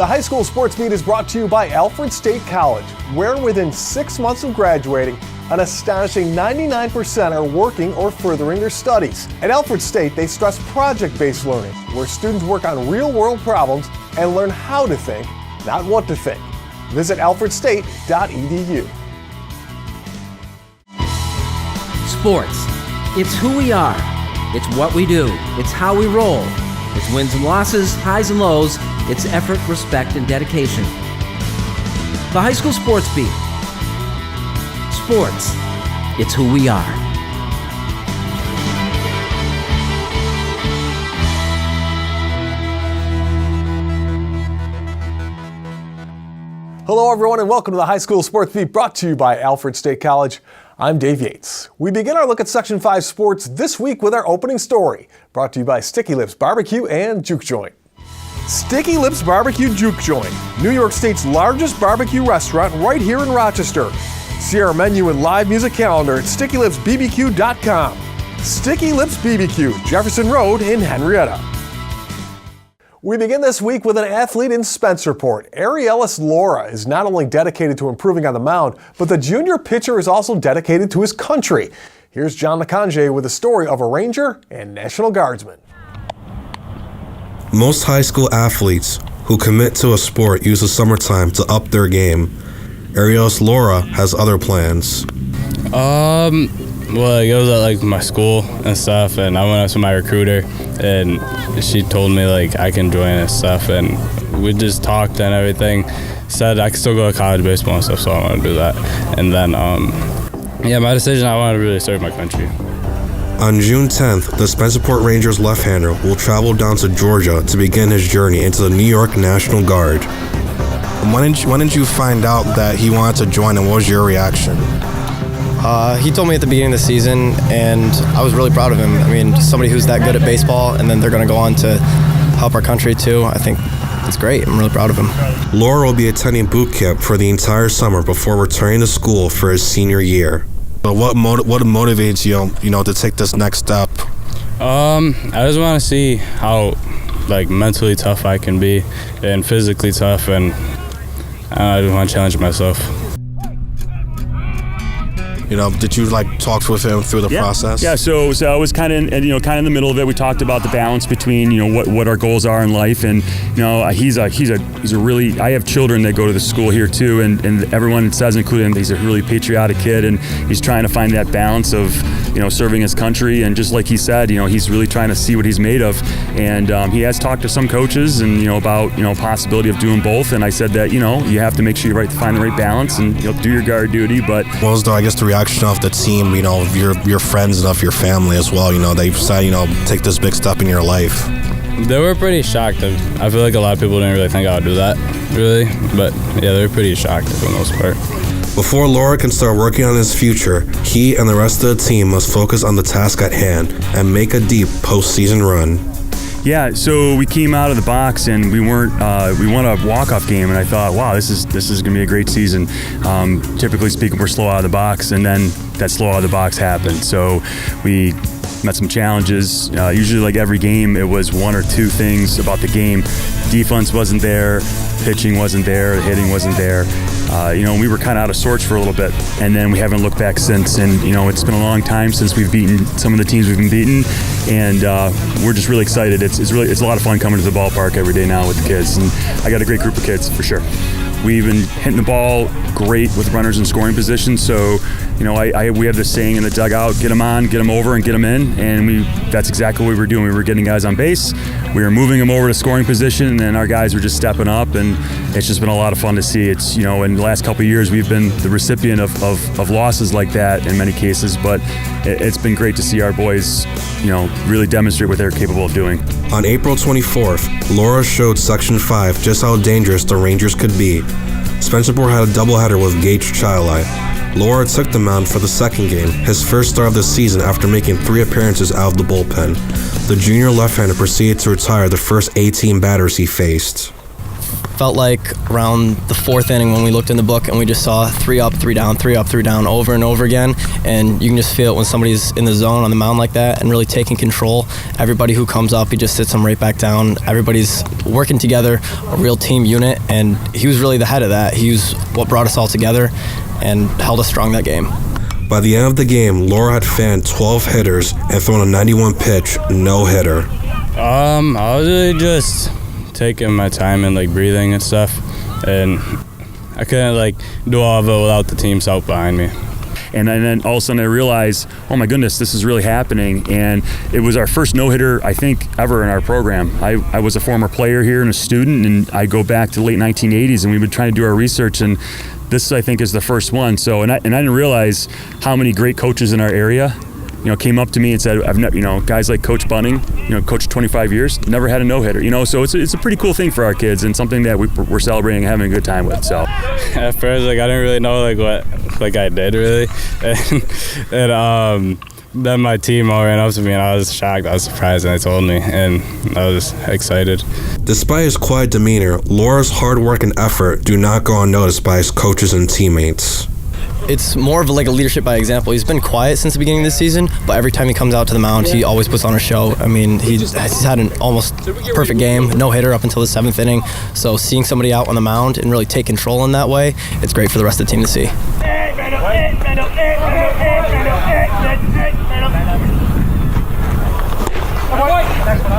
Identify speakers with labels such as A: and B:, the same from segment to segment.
A: The high school sports beat is brought to you by Alfred State College, where within 6 months of graduating, an astonishing 99% are working or furthering their studies. At Alfred State, they stress project-based learning, where students work on real-world problems and learn how to think, not what to think. Visit alfredstate.edu.
B: Sports. It's who we are. It's what we do. It's how we roll. It's wins and losses, highs and lows. It's effort, respect, and dedication. The High School Sports Beat. Sports. It's who we are.
A: Hello everyone and welcome to the High School Sports Beat brought to you by Alfred State College. I'm Dave Yates. We begin our look at Section 5 sports this week with our opening story, brought to you by Sticky Lips Barbecue and Juke Joint. Sticky Lips Barbecue Juke Joint, New York State's largest barbecue restaurant right here in Rochester. See our menu and live music calendar at StickyLipsBBQ.com. Sticky Lips BBQ, Jefferson Road in Henrietta. We begin this week with an athlete in Spencerport. Arielis Lora is not only dedicated to improving on the mound, but the junior pitcher is also dedicated to his country. Here's John Nakanje with a story of a Ranger and National Guardsman.
C: Most high school athletes who commit to a sport use the summertime to up their game. Arielis Lora has other plans.
D: Well, it was at my school and stuff, and I went up to my recruiter, and she told me I can join and stuff, and we just talked and everything. Said I could still go to college baseball and stuff, so I want to do that. And then, my decision, I want to really serve my country.
C: On June 10th, the Spencerport Rangers left-hander will travel down to Georgia to begin his journey into the New York National Guard. When did you find out that he wanted to join, and what was your reaction?
E: He told me at the beginning of the season, and I was really proud of him. I mean, somebody who's that good at baseball, and then they're going to go on to help our country too. I think it's great. I'm really proud of him.
C: Lora will be attending boot camp for the entire summer before returning to school for his senior year. But what motivates you, to take this next step?
D: I just want to see how, mentally tough I can be and physically tough, and I just want to challenge myself.
C: Did you talk with him through the process?
F: Yeah. So I was kind of in the middle of it. We talked about the balance between what our goals are in life, and he's a really. I have children that go to the school here too, and everyone says, including him, he's a really patriotic kid, and he's trying to find that balance of serving his country, and just like he said, he's really trying to see what he's made of, and he has talked to some coaches and about possibility of doing both, and I said that you have to make sure you find the right balance and do your guard duty, but
C: what was the reaction of the team, of your friends and of your family as well, they've said, take this big step in your life?
D: They were pretty shocked. I feel like a lot of people didn't really think I would do that, really, but yeah, they were pretty shocked for the most part.
C: Before Lora can start working on his future, he and the rest of the team must focus on the task at hand and make a deep postseason run.
F: Yeah, so we came out of the box and we won a walk-off game, and I thought, wow, this is going to be a great season. Typically speaking, we're slow out of the box, and then that slow out of the box happened. So we met some challenges. Usually, every game, it was one or two things about the game. Defense wasn't there, pitching wasn't there, hitting wasn't there. We were kind of out of sorts for a little bit, and then we haven't looked back since. And it's been a long time since we've beaten some of the teams we've been beaten, and we're just really excited. It's a lot of fun coming to the ballpark every day now with the kids, and I got a great group of kids for sure. We've been hitting the ball great with runners in scoring position. So, we have this saying in the dugout: get them on, get them over, and get them in. And that's exactly what we were doing. We were getting guys on base. We were moving them over to scoring position, and our guys were just stepping up. And it's just been a lot of fun to see. It's in the last couple of years, we've been the recipient of losses like that in many cases. But it's been great to see our boys, really demonstrate what they're capable of doing.
C: On April 24th, Lora showed Section 5 just how dangerous the Rangers could be. Spencerport had a doubleheader with Gage Chilai. Lora took the mound for the second game, his first start of the season after making 3 appearances out of the bullpen. The junior left-hander proceeded to retire the first 18 batters he faced.
E: felt like around the 4th inning when we looked in the book and we just saw 3 up, 3 down, 3 up, 3 down over and over again. And you can just feel it when somebody's in the zone on the mound like that and really taking control. Everybody who comes up, he just sits them right back down. Everybody's working together, a real team unit, and he was really the head of that. He was what brought us all together and held us strong that game.
C: By the end of the game, Lora had fanned 12 hitters and thrown a 91-pitch no-hitter.
D: I was really just taking my time and breathing and stuff, and I couldn't do all of it without the team's help behind me.
F: And then all of a sudden I realized, oh my goodness, this is really happening. And it was our first no-hitter, I think, ever in our program. I was a former player here and a student, and I go back to the late 1980s, and we've been trying to do our research, and this, I think, is the first one. So, and I didn't realize how many great coaches in our area, came up to me and said, I've never, guys like Coach Bunning, coached 25 years, never had a no-hitter, so it's a pretty cool thing for our kids and something that we're celebrating and having a good time with. So
D: at first, I didn't really know what I did really, and then my team all ran up to me and I was shocked. I was surprised, and they told me, and I was excited.
C: Despite his quiet demeanor, Lora's hard work and effort do not go unnoticed by his coaches and teammates.
E: It's more of a leadership by example. He's been quiet since the beginning of the season, but every time he comes out to the mound, he always puts on a show. I mean, he's had an almost perfect game, no-hitter up until the 7th inning. So seeing somebody out on the mound and really take control in that way, it's great for the rest of the team to see.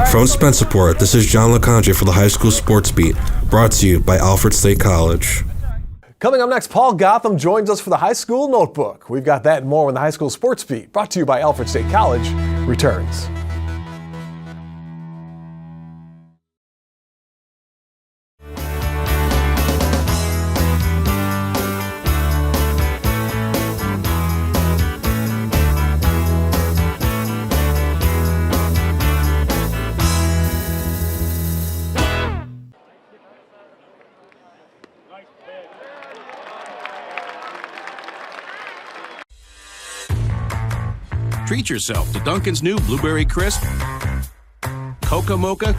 C: From Spencerport, this is John LeConte for the High School Sports Beat, brought to you by Alfred State College.
A: Coming up next, Paul Gotham joins us for the High School Notebook. We've got that and more when the High School Sports Beat, brought to you by Alfred State College, returns.
G: Treat yourself to Dunkin's new Blueberry Crisp, Coca Mocha,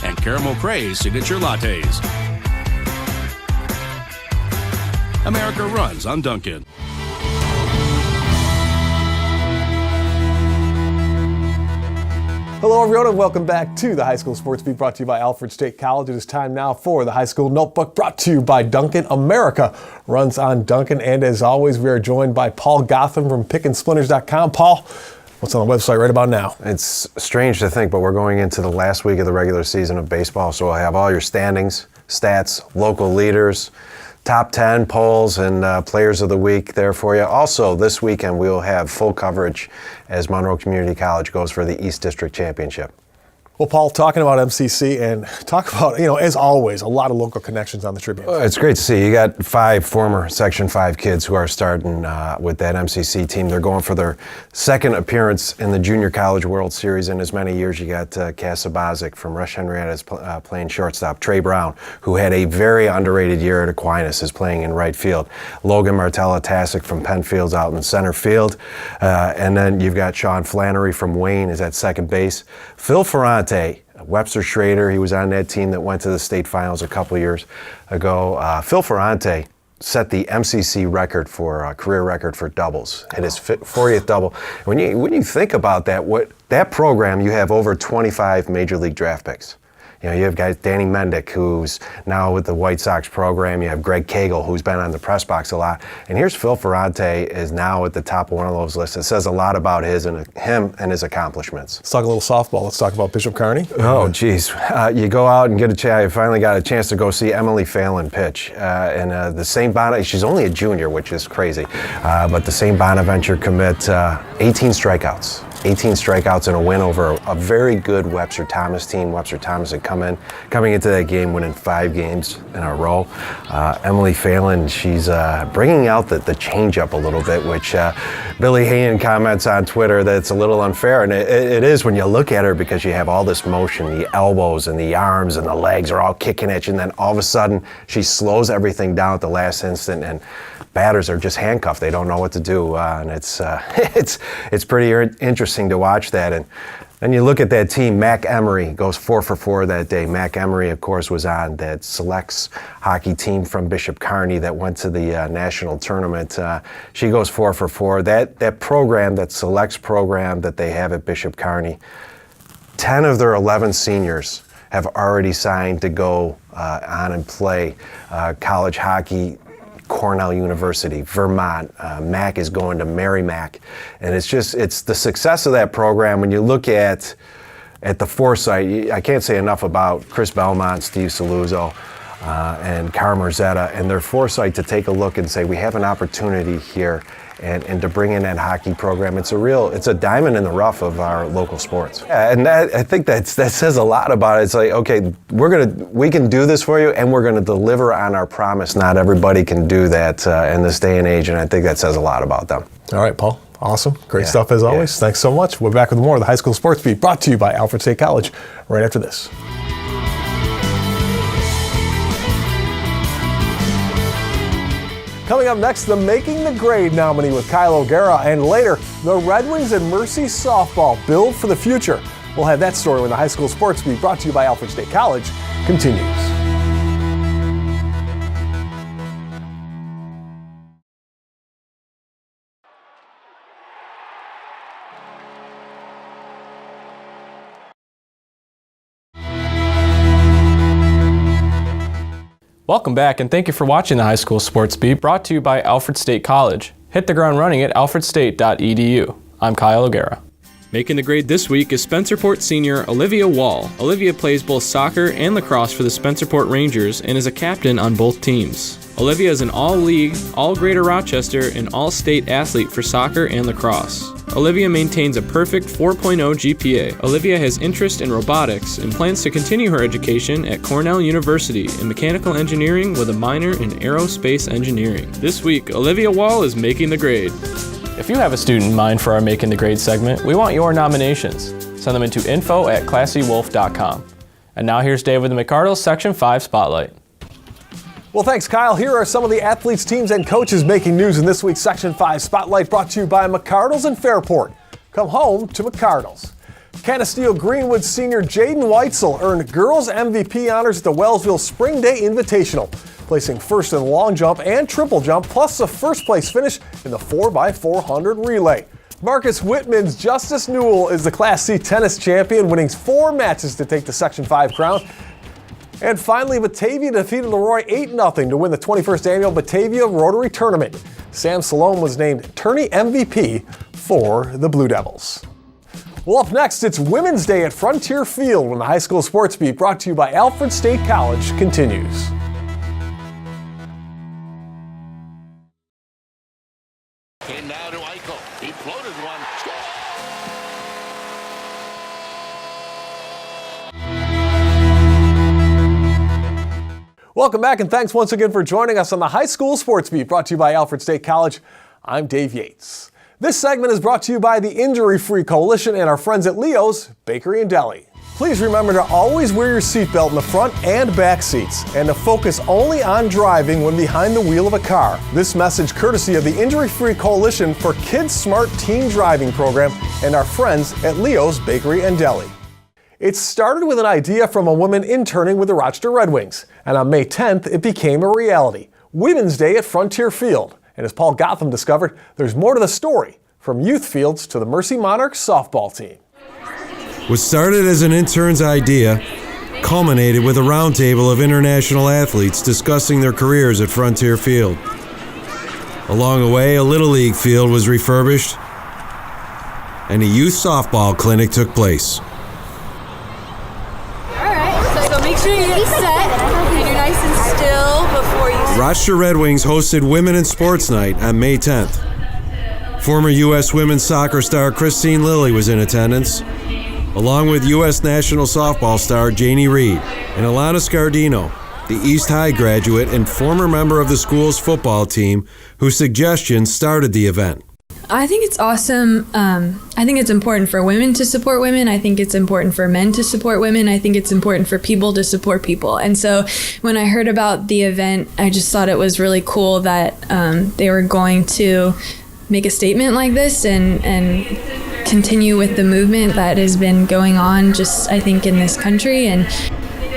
G: and Caramel Craze signature lattes. America runs on Dunkin'.
A: Hello everyone and welcome back to the High School Sports Beat, brought to you by Alfred State College. It is time now for the High School Notebook, brought to you by Dunkin'. America runs on Dunkin', and as always we are joined by Paul Gotham from pickandsplinters.com. Paul, what's on the website right about now?
H: It's strange to think, but we're going into the last week of the regular season of baseball, so we'll have all your standings, stats, local leaders, top 10 polls, and players of the week there for you. Also, this weekend we'll have full coverage as Monroe Community College goes for the East District Championship.
A: Well, Paul, talking about MCC and talk about, as always, a lot of local connections on the Tribune.
H: It's great to see. You got 5 former Section 5 kids who are starting with that MCC team. They're going for their second appearance in the Junior College World Series in as many years. You got Casabazic from Rush Henrietta is playing shortstop. Trey Brown, who had a very underrated year at Aquinas, is playing in right field. Logan Martella-Tasic from Penfield's out in center field. And then you've got Sean Flannery from Wayne is at second base. Phil Ferrante, Webster Schrader, he was on that team that went to the state finals a couple years ago. Phil Ferrante set the MCC record for career record for doubles. Hit his 40th double. When you think about that program, you have over 25 major league draft picks. You have guys, Danny Mendick, who's now with the White Sox program. You have Greg Cagle, who's been on the press box a lot. And here's Phil Ferrante is now at the top of one of those lists. It says a lot about him and his accomplishments.
A: Let's talk a little softball. Let's talk about Bishop Kearney.
H: Oh, geez. You go out and get a chance. I finally got a chance to go see Emily Phelan pitch. And the St. Bonaventure, she's only a junior, which is crazy. But the St. Bonaventure commit, 18 strikeouts. 18 strikeouts and a win over a very good Webster Thomas team. Webster Thomas had coming into that game winning 5 games in a row. Emily Phelan, she's bringing out the changeup a little bit, which Billy Hayden comments on Twitter that it's a little unfair, and it is when you look at her, because you have all this motion, the elbows and the arms and the legs are all kicking at you, and then all of a sudden she slows everything down at the last instant, and batters are just handcuffed. They don't know what to do, and it's pretty interesting to watch that. And And you look at that team, Mac Emery goes 4 for 4 that day. Mac Emery, of course, was on that selects hockey team from Bishop Kearney that went to the national tournament. She goes 4 for 4. That program, that selects program that they have at Bishop Kearney, 10 of their 11 seniors have already signed to go on and play college hockey. Cornell University, Vermont. Mac is going to Merrimack. And it's the success of that program. When you look at the foresight, I can't say enough about Chris Belmont, Steve Saluzzo, and Cara Merzetta, and their foresight to take a look and say, we have an opportunity here, and to bring in that hockey program. It's a diamond in the rough of our local sports. Yeah, and I think that says a lot about it. It's like, okay, we can do this for you, and we're gonna deliver on our promise. Not everybody can do that in this day and age, and I think that says a lot about them.
A: All right, Paul. Awesome. Great stuff as always. Yeah. Thanks so much. We're back with more of the High School Sports Beat, brought to you by Alfred State College, right after this. Coming up next, the Making the Grade nominee with Kyle O'Gara, and later, the Red Wings and Mercy softball build for the future. We'll have that story when the High School Sports Beat, brought to you by Alfred State College, continues.
I: Welcome back, and thank you for watching the High School Sports Beat, brought to you by Alfred State College. Hit the ground running at alfredstate.edu. I'm Kyle O'Gara. Making the grade this week is Spencerport senior Olivia Wall. Olivia plays both soccer and lacrosse for the Spencerport Rangers and is a captain on both teams. Olivia is an all-league, all-Greater Rochester, and all-state athlete for soccer and lacrosse. Olivia maintains a perfect 4.0 GPA. Olivia has interest in robotics and plans to continue her education at Cornell University in mechanical engineering with a minor in aerospace engineering. This week, Olivia Wall is making the grade. If you have a student in mind for our Making the Grade segment, we want your nominations. Send them into info@classywolf.com. And now here's Dave with the McArdles Section 5 Spotlight.
A: Well, thanks, Kyle. Here are some of the athletes, teams, and coaches making news in this week's Section 5 Spotlight, brought to you by McArdles and Fairport. Come home to McArdles. Canisteo Greenwood senior Jaden Weitzel earned girls MVP honors at the Wellsville Spring Day Invitational, placing first in long jump and triple jump, plus a first-place finish in the 4x400 relay. Marcus Whitman's Justice Newell is the Class C tennis champion, winning 4 matches to take the Section 5 crown. And finally, Batavia defeated Leroy 8-0 to win the 21st annual Batavia Rotary Tournament. Sam Salome was named tourney MVP for the Blue Devils. Well, up next, it's Women's Day at Frontier Field when the High School Sports Beat, brought to you by Alfred State College, continues.
G: In now to Eichel. He floated one. Score!
A: Welcome back, and thanks once again for joining us on the High School Sports Beat, brought to you by Alfred State College. I'm Dave Yates. This segment is brought to you by the Injury Free Coalition and our friends at Leo's Bakery and Deli. Please remember to always wear your seatbelt in the front and back seats, and to focus only on driving when behind the wheel of a car. This message courtesy of the Injury Free Coalition for Kids Smart Teen Driving Program and our friends at Leo's Bakery and Deli. It started with an idea from a woman interning with the Rochester Red Wings, and on May 10th, it became a reality. Women's Day at Frontier Field. And as Paul Gotham discovered, there's more to the story, from youth fields to the Mercy Monarchs softball team.
C: What started as an intern's idea culminated with a roundtable of international athletes discussing their careers at Frontier Field. Along the way, a Little League field was refurbished, and a youth softball clinic took place.
J: So make sure you get set and you're nice and still before you...
C: Rochester Red Wings hosted Women in Sports Night on May 10th. Former U.S. women's soccer star Christine Lilly was in attendance, along with U.S. national softball star Janie Reed and Alana Scardino, the East High graduate and former member of the school's football team, whose suggestions started the event.
K: I think it's awesome. I think it's important for women to support women. I think it's important for men to support women. I think it's important for people to support people. And so when I heard about the event, I just thought it was really cool that they were going to make a statement like this and continue with the movement that has been going on just, I think, in this country. And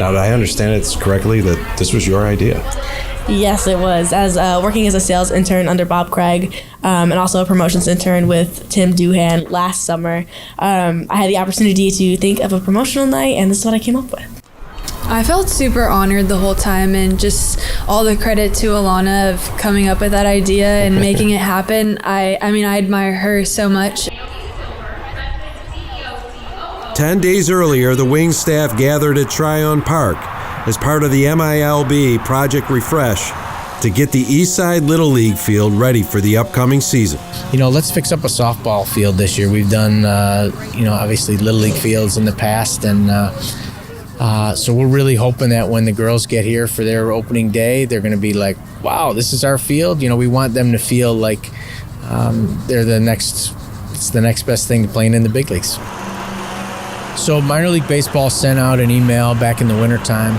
C: Now, did I understand it correctly that this was your idea?
L: Yes, it was. As working as a sales intern under Bob Craig, and also a promotions intern with Tim Doohan last summer, I had the opportunity to think of a promotional night, and this is what I came up with.
K: I felt super honored the whole time, and just all the credit to Alana of coming up with that idea and making it happen. I mean, I admire her so much.
C: 10 days earlier, the Wings staff gathered at Tryon Park as part of the MILB Project Refresh to get the Eastside Little League field ready for the upcoming season.
M: Let's fix up a softball field this year. We've done, obviously Little League fields in the past, and so we're really hoping that when the girls get here for their opening day, they're going to be like, wow, this is our field. We want them to feel like they're it's the next best thing to playing in the big leagues. So minor league baseball sent out an email back in the wintertime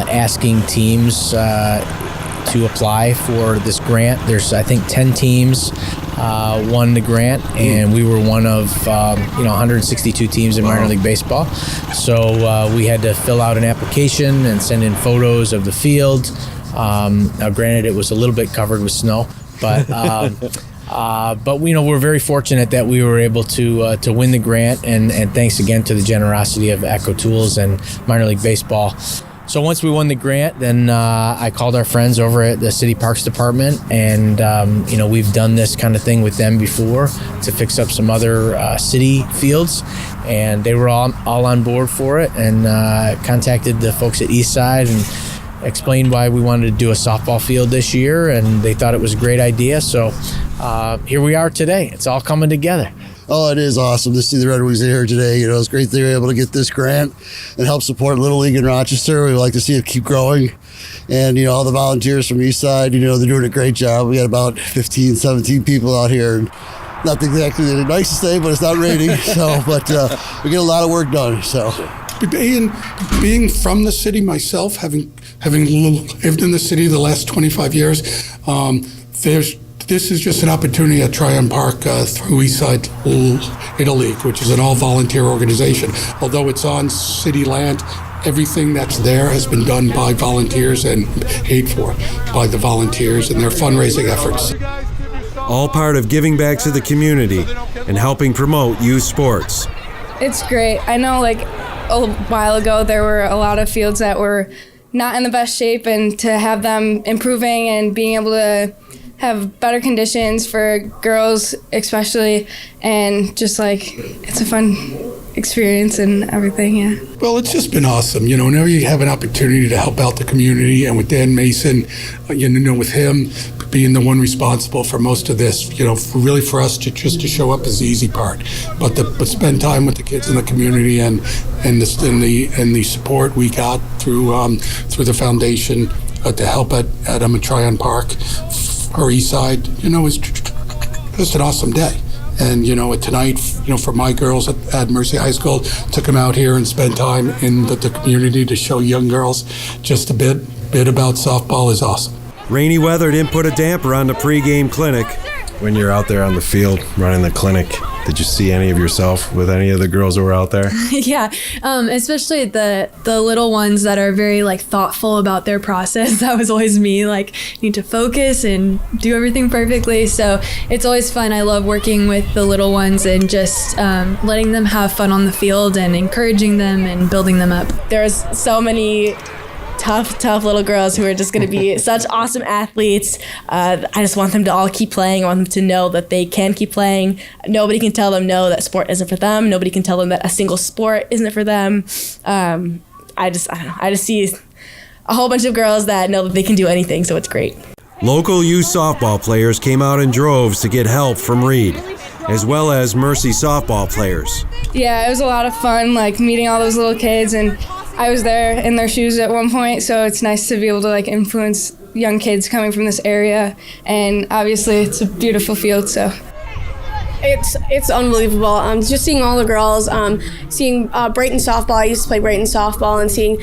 M: asking teams to apply for this grant. There's, I think, 10 teams won the grant, and we were one of 162 teams in minor league baseball. So we had to fill out an application and send in photos of the field. Now, granted, it was a little bit covered with snow, but we're very fortunate that we were able to win the grant, and thanks again to the generosity of Echo Tools and minor league baseball. So once we won the grant, then I called our friends over at the City Parks Department, and we've done this kind of thing with them before to fix up some other city fields, and they were all on board for it, and contacted the folks at Eastside and explained why we wanted to do a softball field this year, and they thought it was a great idea. So here we are today. It's all coming together.
N: Oh, it is awesome to see the Red Wings here today. It's great they were able to get this grant and help support Little League in Rochester. We like to see it keep growing. And, all the volunteers from Eastside, they're doing a great job. We got about 15, 17 people out here. Not exactly the nicest thing, but it's not raining. But we get a lot of work done. So,
O: being from the city myself, having lived in the city the last 25 years, this is just an opportunity at Tryon Park through Eastside Little League, which is an all-volunteer organization. Although it's on city land, everything that's there has been done by volunteers and paid for by the volunteers and their fundraising efforts.
C: All part of giving back to the community and helping promote youth sports.
P: It's great. I know a while ago there were a lot of fields that were not in the best shape, and to have them improving and being able to have better conditions for girls especially, and just it's a fun experience and everything. Yeah.
O: Well, it's just been awesome. Whenever you have an opportunity to help out the community, and with Dan Mason, with him being the one responsible for most of this, really for us to show up is the easy part, but spend time with the kids in the community and the support we got through the foundation to help at Tryon Park or Eastside, is just an awesome day. And, tonight, for my girls at Mercy High School, took them out here and spent time in the community to show young girls just a bit about softball is awesome.
C: Rainy weather didn't put a damper on the pregame clinic.
H: When you're out there on the field running the clinic, did you see any of yourself with any of the girls who were out there?
K: Yeah, especially the little ones that are very thoughtful about their process. That was always me, need to focus and do everything perfectly. So it's always fun. I love working with the little ones and just letting them have fun on the field and encouraging them and building them up.
L: There's so many tough little girls who are just going to be such awesome athletes. I just want them to all keep playing. I want them to know that they can keep playing. Nobody can tell them no, that sport isn't for them. Nobody can tell them that a single sport isn't for them. I just see a whole bunch of girls that know that they can do anything, so it's great.
C: Local youth softball players came out in droves to get help from Reed, as well as Mercy softball players.
P: Yeah, it was a lot of fun, meeting all those little kids, and I was there in their shoes at one point, so it's nice to be able to influence young kids coming from this area, and obviously it's a beautiful field, so.
Q: It's unbelievable. Just seeing all the girls, seeing Brighton softball. I used to play Brighton softball, and seeing,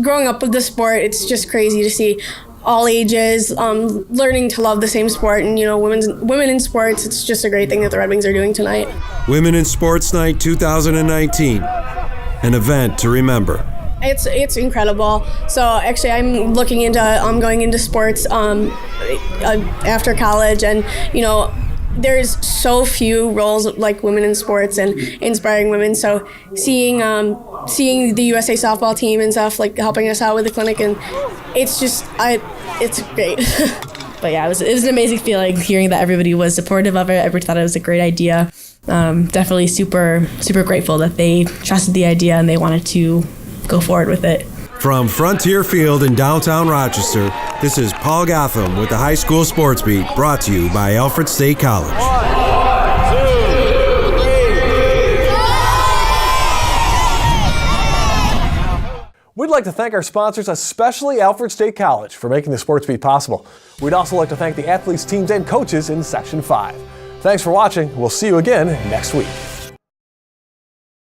Q: growing up with the sport, it's just crazy to see all ages, learning to love the same sport, and women in sports. It's just a great thing that the Red Wings are doing tonight.
C: Women in Sports Night 2019, an event to remember.
Q: It's incredible. So actually, I'm looking into going into sports after college, and there's so few roles like women in sports and inspiring women. So seeing the USA softball team and stuff, like helping us out with the clinic, and it's great.
L: But yeah, it was an amazing feeling hearing that everybody was supportive of it. Everybody thought it was a great idea. Definitely super grateful that they trusted the idea and they wanted to go forward with it.
C: From Frontier Field in downtown Rochester, this is Paul Gotham with the High School Sports Beat, brought to you by Alfred State College.
A: 1, 2, 3. We'd like to thank our sponsors, especially Alfred State College, for making the Sports Beat possible. We'd also like to thank the athletes, teams, and coaches in Section 5. Thanks for watching. We'll see you again next week.